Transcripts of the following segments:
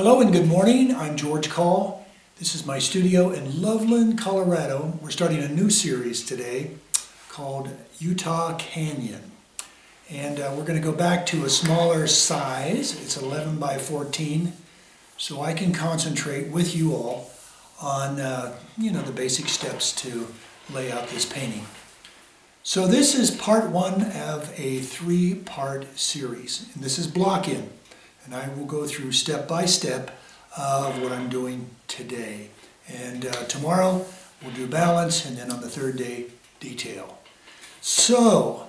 Hello and good morning. I'm George Coll. This is my studio in Loveland, Colorado. We're starting a new series today called Utah Canyon. And we're going to go back to a smaller size. It's 11 by 14. So I can concentrate with you all on the basic steps to lay out this painting. So this is part one of a three-part series. And this is block in. And I will go through step by step of what I'm doing today. And tomorrow we'll do balance, and then on the third day, detail. So,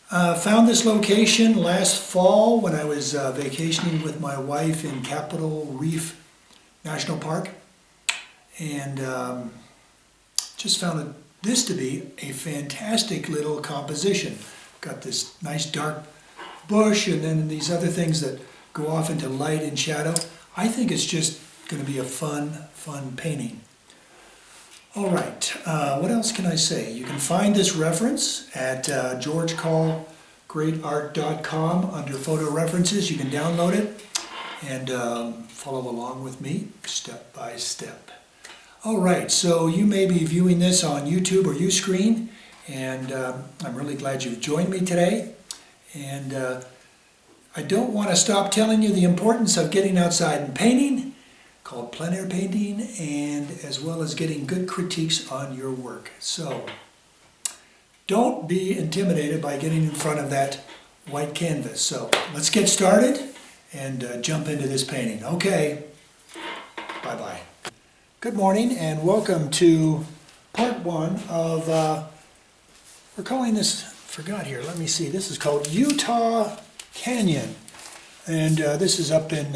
found this location last fall when I was vacationing with my wife in Capitol Reef National Park. And just found this to be a fantastic little composition. Got this nice dark bush and then these other things that go off into light and shadow. I think it's just going to be a fun painting. All right, what else can I say? You can find this reference at georgecollgreatart.com under photo references. You can download it and follow along with me step by step. All right, so you may be viewing this on YouTube or Uscreen, and I'm really glad you've joined me today. And I don't want to stop telling you the importance of getting outside and painting, called plein air painting, and as well as getting good critiques on your work. So don't be intimidated by getting in front of that white canvas. So let's get started and jump into this painting. Okay, bye-bye. Good morning and welcome to part one of, we're calling this, forgot here, let me see, this is called Utah Canyon, and this is up in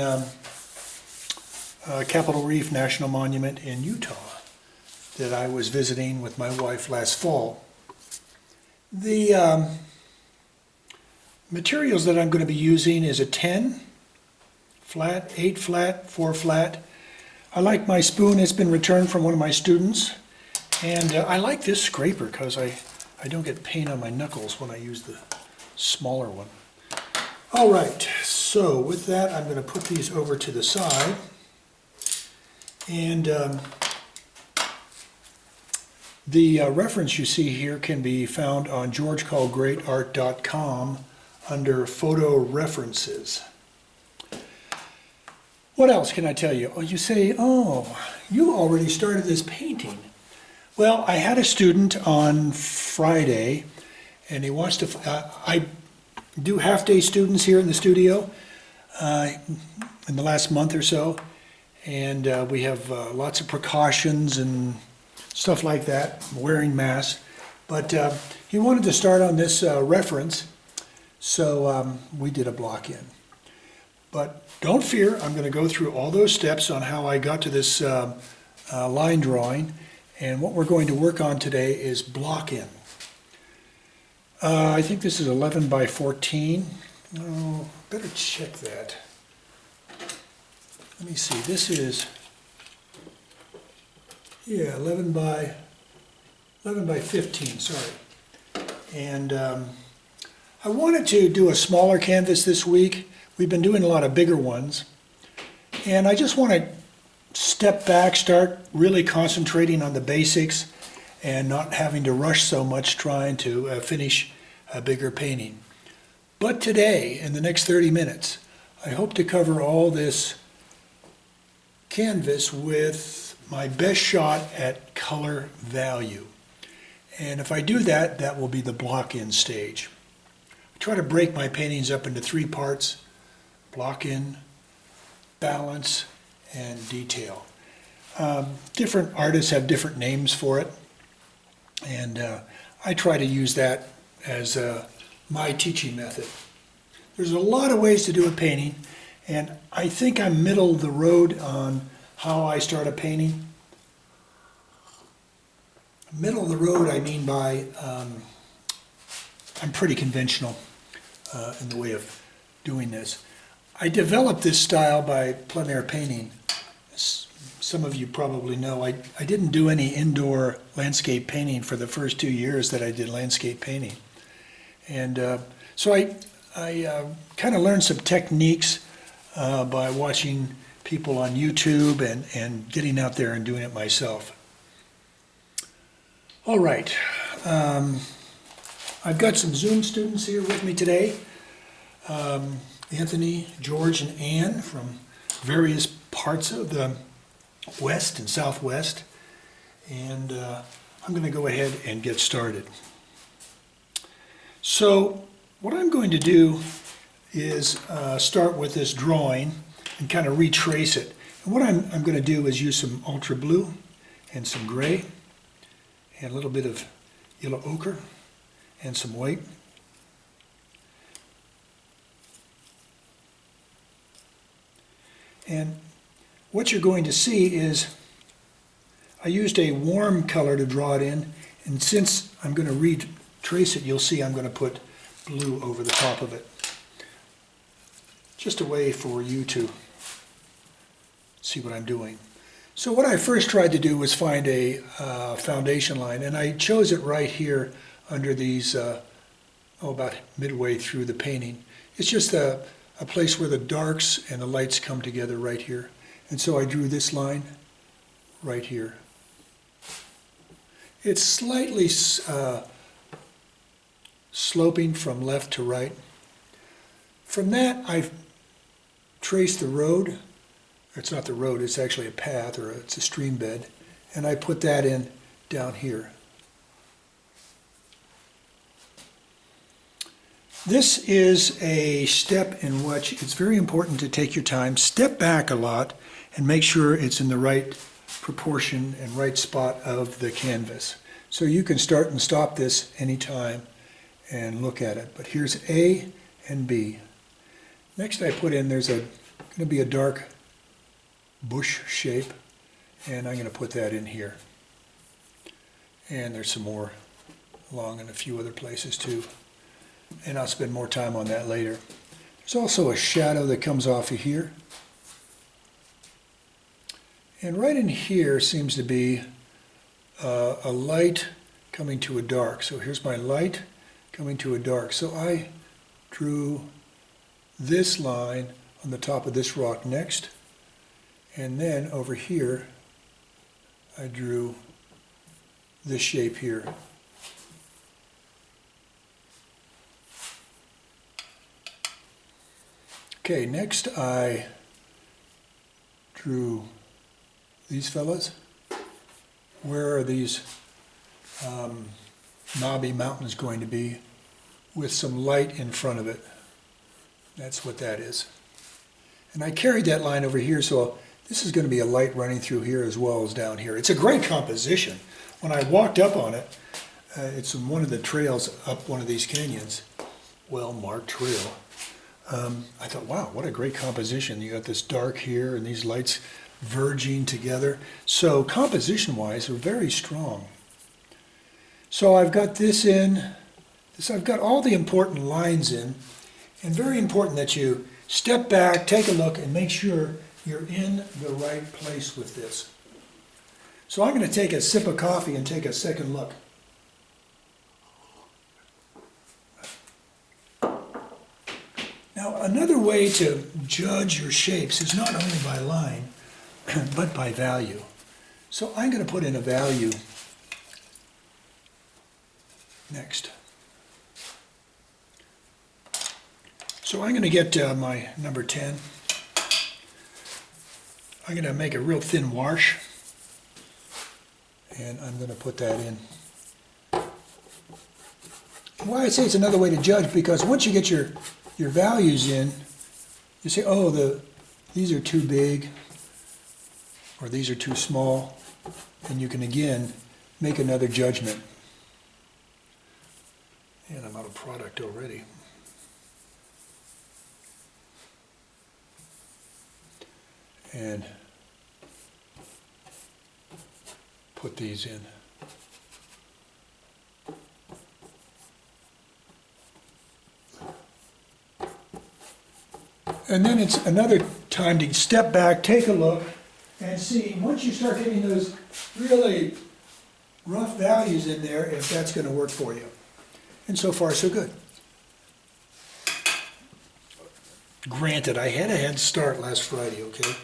Capitol Reef National Monument in Utah that I was visiting with my wife last fall. The materials that I'm going to be using is a 10 flat, 8 flat, 4 flat. I like my spoon. It's been returned from one of my students, and I like this scraper because I don't get paint on my knuckles when I use the smaller one. All right, so with that, I'm going to put these over to the side. And the reference you see here can be found on georgecollgreatart.com under photo references. What else can I tell you? Oh, you say, oh, you already started this painting. Well, I had a student on Friday, and he wants to, I do half-day students here in the studio in the last month or so, and we have lots of precautions and stuff like that, wearing masks. But he wanted to start on this reference, so we did a block in. But don't fear, I'm going to go through all those steps on how I got to this line drawing, and what we're going to work on today is block in. I think this is 11 by 14. Oh, better check that. Let me see. This is, yeah, 11 by 15. Sorry. And I wanted to do a smaller canvas this week. We've been doing a lot of bigger ones, and I just want to step back, start really concentrating on the basics, and not having to rush so much trying to finish a bigger painting. But today, in the next 30 minutes, I hope to cover all this canvas with my best shot at color value. And if I do that, that will be the block-in stage. I try to break my paintings up into three parts: block-in, balance, and detail. Different artists have different names for it. And I try to use that as my teaching method. There's a lot of ways to do a painting, and I think I'm middle of the road on how I start a painting. Middle of the road, I mean by I'm pretty conventional in the way of doing this. I developed this style by plein air painting. Some of you probably know I didn't do any indoor landscape painting for the first 2 years that I did landscape painting. And so I kind of learned some techniques by watching people on YouTube and getting out there and doing it myself. All right. I've got some Zoom students here with me today. Anthony, George, and Ann from various parts of the West and Southwest. And I'm going to go ahead and get started. So what I'm going to do is start with this drawing and kind of retrace it. And what I'm going to do is use some ultra blue and some gray and a little bit of yellow ochre and some white. And what you're going to see is I used a warm color to draw it in, and since I'm going to retrace it, you'll see I'm going to put blue over the top of it. Just a way for you to see what I'm doing. So what I first tried to do was find a foundation line, and I chose it right here under these, about midway through the painting. It's just a place where the darks and the lights come together right here. And so I drew this line right here. It's slightly sloping from left to right. From that, I've traced the road. It's not the road, it's actually a path, or it's a stream bed. And I put that in down here. This is a step in which it's very important to take your time, step back a lot, and make sure it's in the right proportion and right spot of the canvas. So you can start and stop this anytime and look at it. But here's A and B. Next I put in, there's going to be a dark bush shape, and I'm going to put that in here. And there's some more along in a few other places too. And I'll spend more time on that later. There's also a shadow that comes off of here. And right in here seems to be a light coming to a dark. So here's my light coming to a dark. So I drew this line on the top of this rock next. And then over here, I drew this shape here. Okay, next I drew these fellas. Where are these knobby mountains going to be with some light in front of it? That's what that is. And I carried that line over here, so this is going to be a light running through here as well as down here. It's a great composition. When I walked up on it, it's in one of the trails up one of these canyons, well-marked trail. I thought, wow, what a great composition. You got this dark here and these lights verging together. So composition-wise, they're very strong. So I've got this in. I've got all the important lines in. And very important that you step back, take a look, and make sure you're in the right place with this. So I'm going to take a sip of coffee and take a second look. Now, another way to judge your shapes is not only by line, but by value. So I'm going to put in a value next. So I'm going to get my number 10. I'm going to make a real thin wash, and I'm going to put that in. Why I say it's another way to judge, because once you get your values in, you say, oh, these are too big, or these are too small, and you can again make another judgment. And I'm out of product already. And put these in. And then it's another time to step back, take a look, and see, once you start getting those really rough values in there, if that's going to work for you. And so far, so good. Granted, I had a head start last Friday, okay?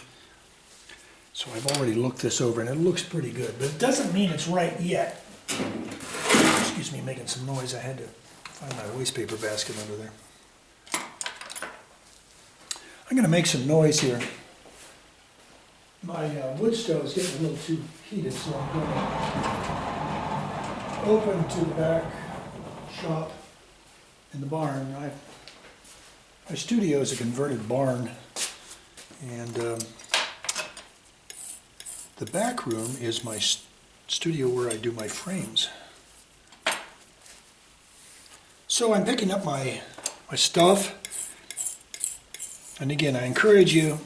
So I've already looked this over and it looks pretty good, but it doesn't mean it's right yet. Excuse me, making some noise. I had to find my wastepaper basket under there. I'm going to make some noise here. My wood stove is getting a little too heated, so I'm going to open to the back shop in the barn. My studio is a converted barn, and the back room is my studio where I do my frames. So I'm picking up my stuff, and again, I encourage you,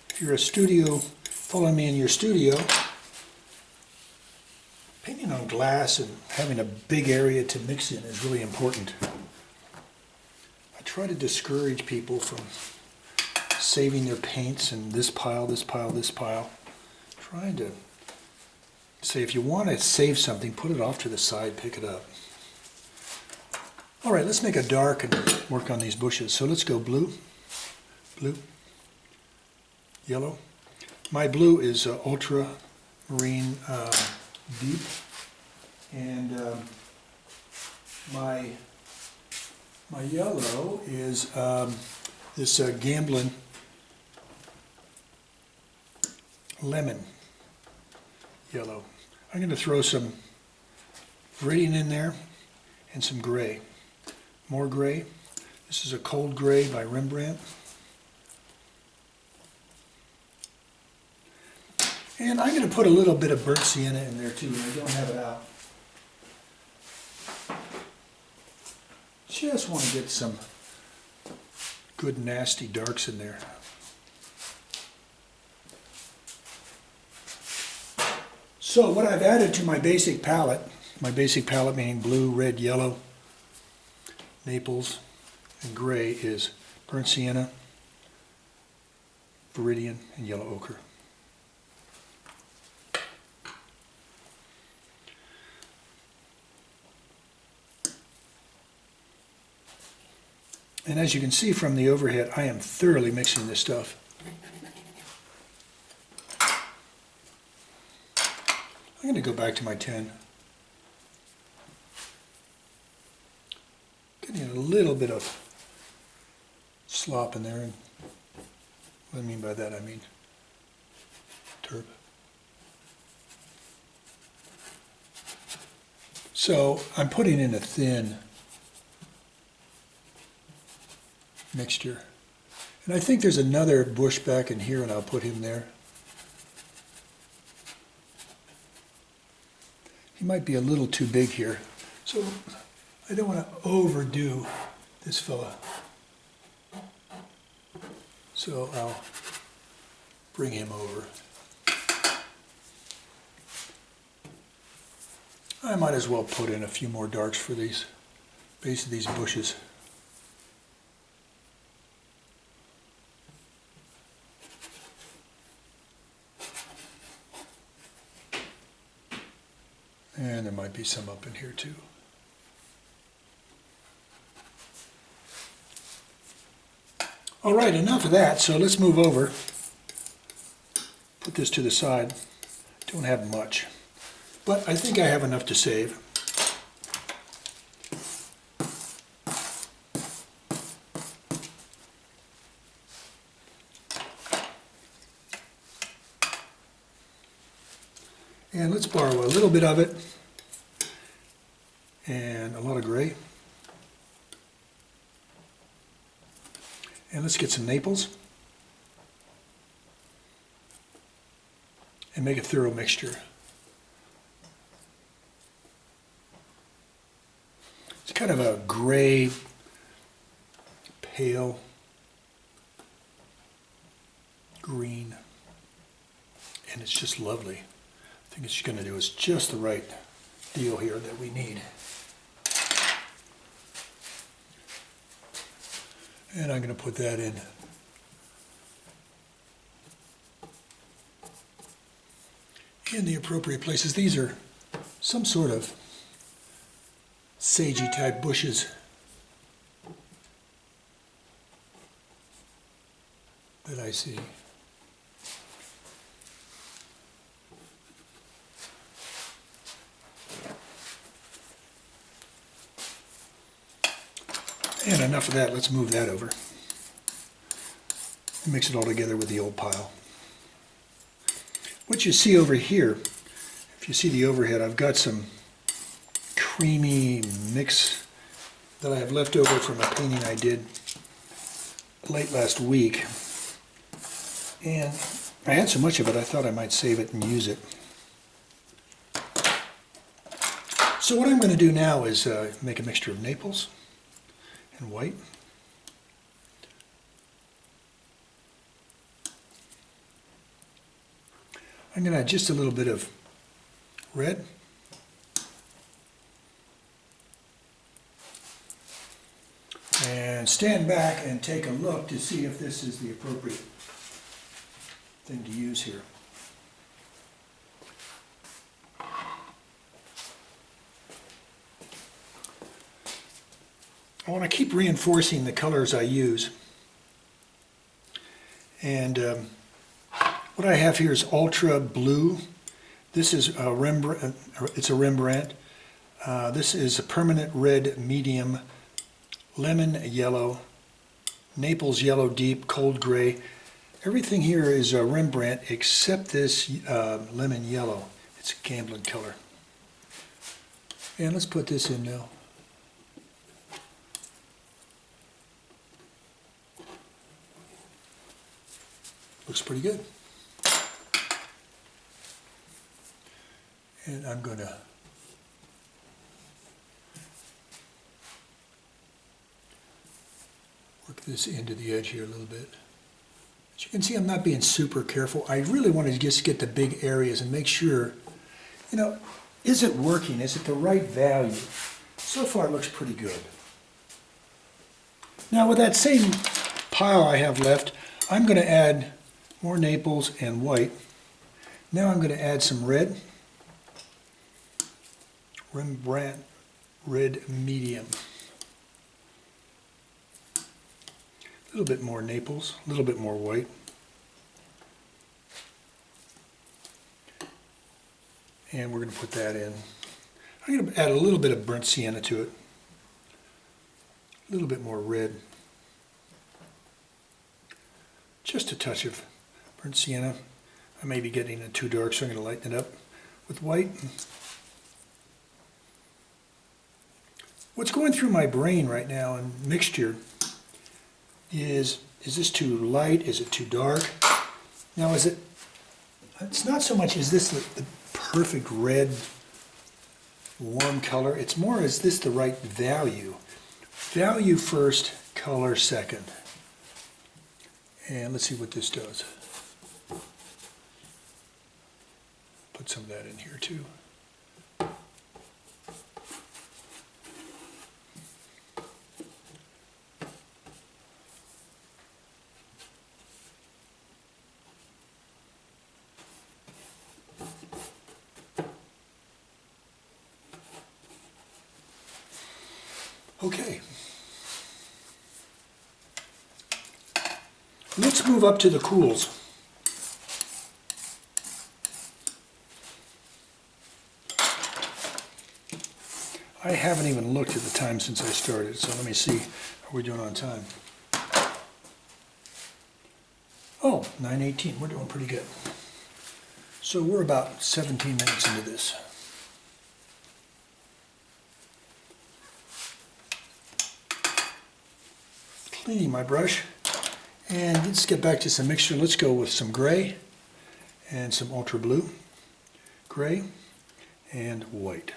if you're a studio, following me in your studio, painting on glass and having a big area to mix in is really important. I try to discourage people from saving their paints in this pile, this pile, this pile. Trying to say, if you want to save something, put it off to the side, pick it up. All right, let's make a dark and work on these bushes. So let's go blue, blue, yellow. My blue is ultramarine deep, and my yellow is this Gamblin lemon yellow. I'm going to throw some Viridian in there and some gray. More gray. This is a cold gray by Rembrandt. And I'm going to put a little bit of burnt sienna in there too. I don't have it out. Just want to get some good nasty darks in there. So what I've added to my basic palette meaning blue, red, yellow, Naples, and gray, is burnt sienna, Viridian, and yellow ochre. And as you can see from the overhead, I am thoroughly mixing this stuff. I'm going to go back to my 10. Getting a little bit of slop in there. And what I mean by that, I mean turp. So I'm putting in a thin mixture. And I think there's another bush back in here, and I'll put him there. He might be a little too big here, so I don't want to overdo this fella. So I'll bring him over. I might as well put in a few more darks for these base of these bushes. And there might be some up in here too. All right, enough of that. So let's move over. Put this to the side. Don't have much, but I think I have enough to save. And let's borrow a little bit of it and a lot of gray. And let's get some Naples and make a thorough mixture. It's kind of a gray, pale green, and it's just lovely. I think it's going to do us just the right deal here that we need. And I'm going to put that in the appropriate places. These are some sort of sagey type bushes that I see. And enough of that, let's move that over. And mix it all together with the old pile. What you see over here, if you see the overhead, I've got some creamy mix that I have left over from a painting I did late last week. And I had so much of it, I thought I might save it and use it. So what I'm going to do now is make a mixture of Naples and white. I'm going to add just a little bit of red. And stand back and take a look to see if this is the appropriate thing to use here. I want to keep reinforcing the colors I use. And what I have here is ultra blue. This is a Rembrandt. It's a Rembrandt. This is a permanent red medium, lemon yellow, Naples yellow deep, cold gray. Everything here is a Rembrandt except this lemon yellow. It's a gambling color. And let's put this in now. Looks pretty good. And I'm going to work this into the edge here a little bit. As you can see, I'm not being super careful. I really want to just get the big areas and make sure, you know, is it working? Is it the right value? So far it looks pretty good. Now with that same pile I have left, I'm going to add more Naples and white. Now I'm going to add some red. Rembrandt red medium. A little bit more Naples, a little bit more white. And we're going to put that in. I'm going to add a little bit of burnt sienna to it. A little bit more red. Just a touch of burnt sienna. I may be getting it too dark, so I'm going to lighten it up with white. What's going through my brain right now in mixture is this too light? Is it too dark? Now it's not so much is this the perfect red warm color, it's more is this the right value? Value first, color second. And let's see what this does. Put some of that in here too. Okay. Let's move up to the cools. I haven't even looked at the time since I started, so let me see how we're doing on time. Oh, 9:18, we're doing pretty good. So we're about 17 minutes into this. Cleaning my brush, and let's get back to some mixture. Let's go with some gray and some ultra blue, gray and white.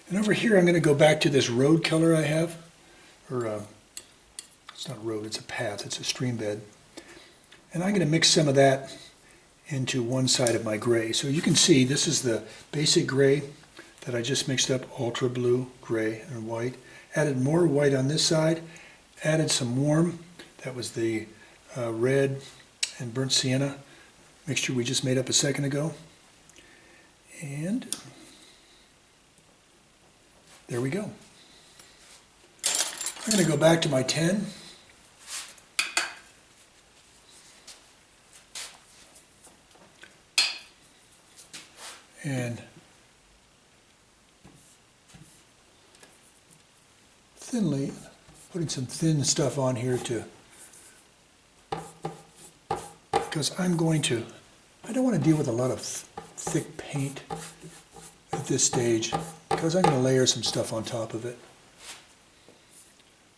And over here I'm going to go back to this road color I have, or it's not a road, it's a path, it's a stream bed. And I'm going to mix some of that into one side of my gray. So you can see this is the basic gray that I just mixed up, ultra blue, gray, and white. Added more white on this side, added some warm, that was the red and burnt sienna mixture we just made up a second ago. And there we go. I'm going to go back to my 10. and thinly, putting some thin stuff on here because I don't want to deal with a lot of thick paint at this stage, because I'm going to layer some stuff on top of it.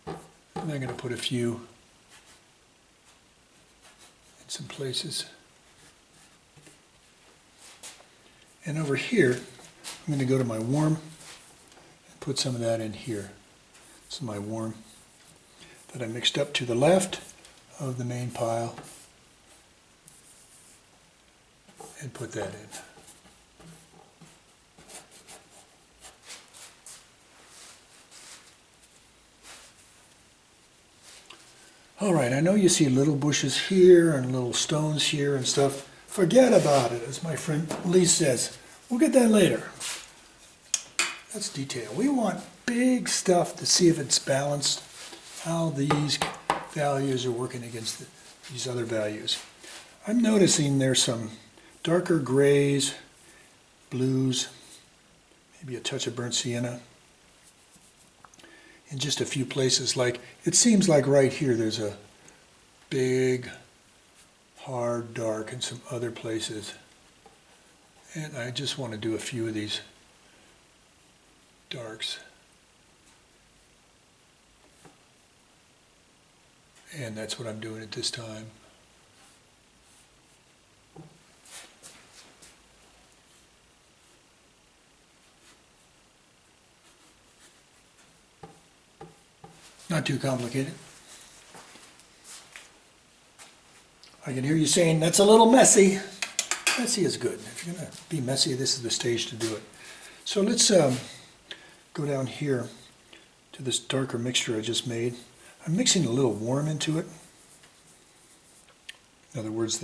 And I'm going to put a few in some places. And over here, I'm going to go to my warm and put some of that in here. This is my warm that I mixed up to the left of the main pile, and put that in. All right, I know you see little bushes here and little stones here and stuff. Forget about it, as my friend Lee says. We'll get that later. That's detail. We want big stuff to see if it's balanced, how these values are working against these other values. I'm noticing there's some darker grays, blues, maybe a touch of burnt sienna in just a few places. Like, it seems like right here there's a big, hard dark in some other places. And I just want to do a few of these darks. And that's what I'm doing at this time. Not too complicated. I can hear you saying, that's a little messy. Messy is good. If you're going to be messy, this is the stage to do it. So let's go down here to this darker mixture I just made. I'm mixing a little warm into it. In other words,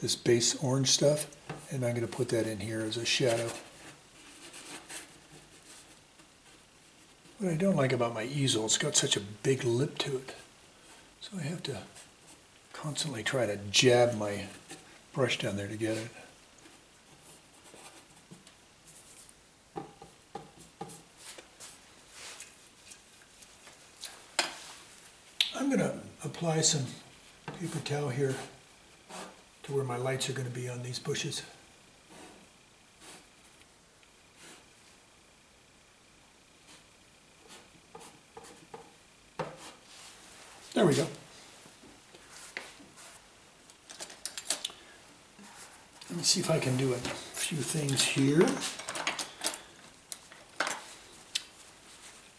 this base orange stuff, and I'm going to put that in here as a shadow. What I don't like about my easel, it's got such a big lip to it. So I have to constantly try to jab my brush down there to get it. I'm going to apply some paper towel here to where my lights are going to be on these bushes. There we go. Let me see if I can do a few things here.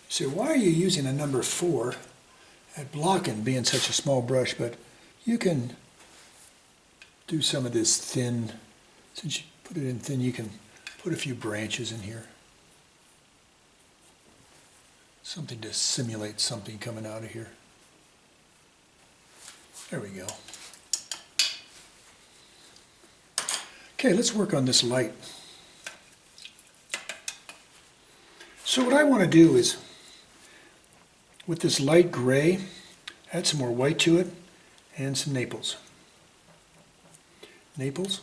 So why are you using a number 4 at blocking, being such a small brush? But you can do some of this thin. Since you put it in thin, you can put a few branches in here. Something to simulate something coming out of here. There we go. Okay, let's work on this light. So what I want to do is, with this light gray, add some more white to it and some Naples. Naples,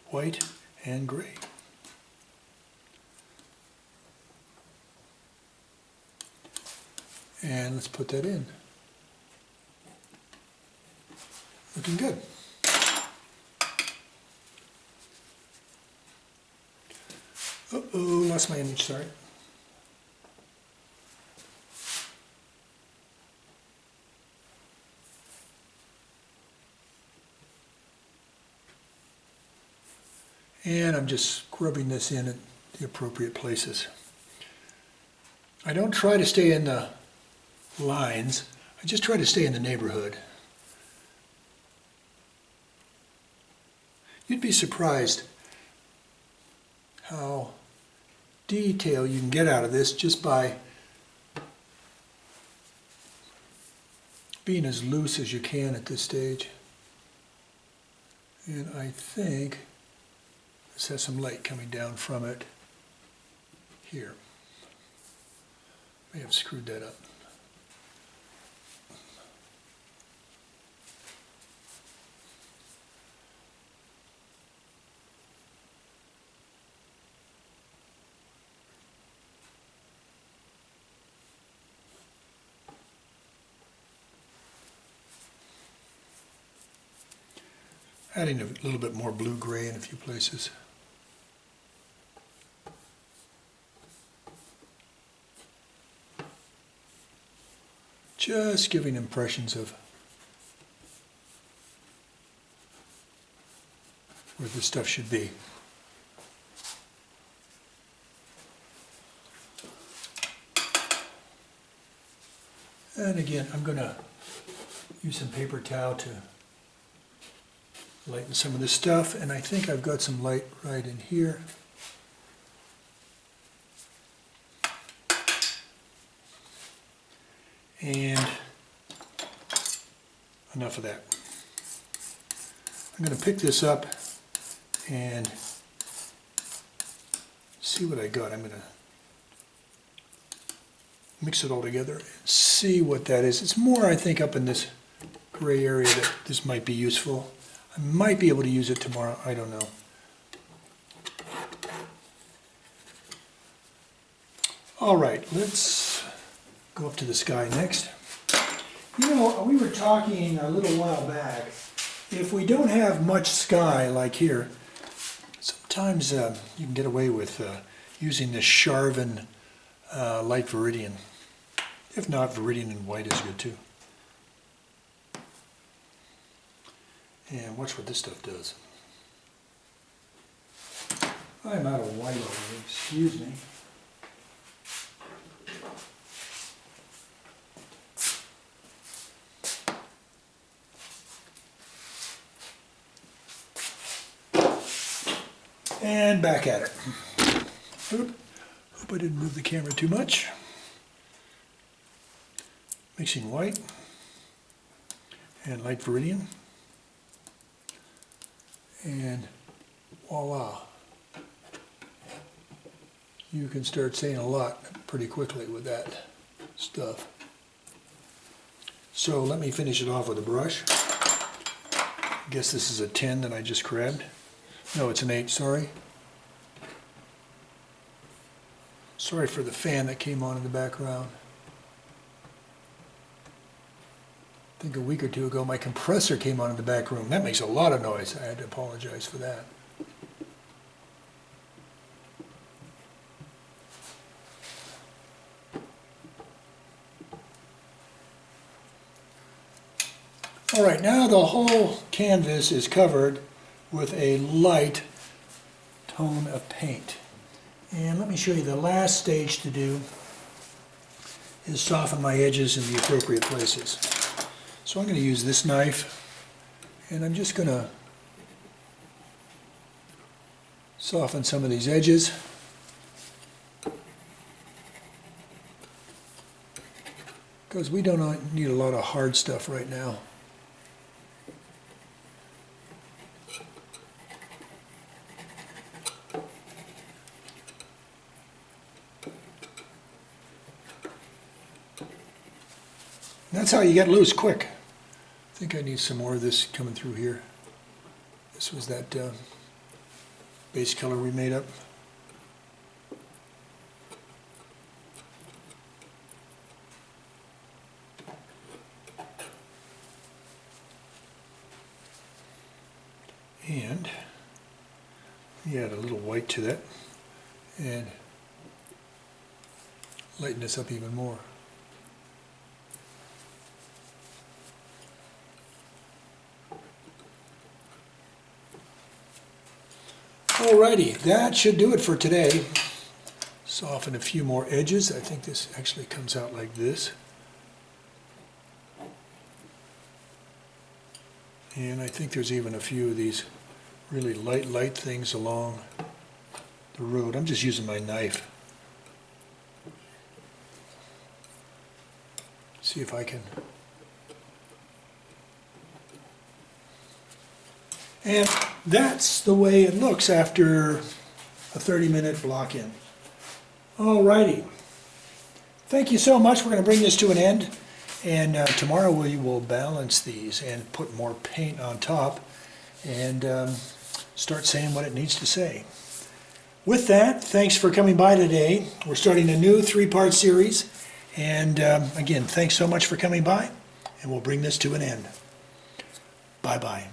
white, and gray. And let's put that in. Looking good. Uh-oh, lost my image, sorry. And I'm just scrubbing this in at the appropriate places. I don't try to stay in the lines, I just try to stay in the neighborhood. You'd be surprised how detail you can get out of this just by being as loose as you can at this stage. And I think this has some light coming down from it here. May have screwed that up. Adding a little bit more blue-gray in a few places. Just giving impressions of where this stuff should be. And again, I'm going to use some paper towel to lighten some of this stuff, and I think I've got some light right in here. And enough of that. I'm going to pick this up and see what I got. I'm going to mix it all together and see what that is. It's more, I think, up in this gray area that this might be useful. I might be able to use it tomorrow. I don't know. All right, let's go up to the sky next. You know, we were talking a little while back, if we don't have much sky like here, sometimes you can get away with using this Charvin light Viridian. If not, Viridian and white is good too. And watch what this stuff does. I'm out of white already, excuse me. And back at it. Oop. Hope I didn't move the camera too much. Mixing white and light Viridian. And voila. You can start saying a lot pretty quickly with that stuff. So let me finish it off with a brush. I guess this is a 10 that I just grabbed. No, it's an 8, sorry. Sorry for the fan that came on in the background. I think a week or two ago my compressor came on in the back room. That makes a lot of noise. I had to apologize for that. All right, now the whole canvas is covered with a light tone of paint. And let me show you the last stage to do is soften my edges in the appropriate places. So I'm going to use this knife and I'm just going to soften some of these edges. Because we don't need a lot of hard stuff right now. That's how you get loose quick. I think I need some more of this coming through here. This was that base color we made up. And let me add a little white to that and lighten this up even more. Alrighty, that should do it for today. Soften a few more edges. I think this actually comes out like this. And I think there's even a few of these really light things along the road. I'm just using my knife. See if I can. And that's the way it looks after a 30-minute block in. Alrighty. Thank you so much. We're going to bring this to an end. And tomorrow we will balance these and put more paint on top and start saying what it needs to say. With that, thanks for coming by today. We're starting a new 3-part series. And again, thanks so much for coming by. And we'll bring this to an end. Bye-bye.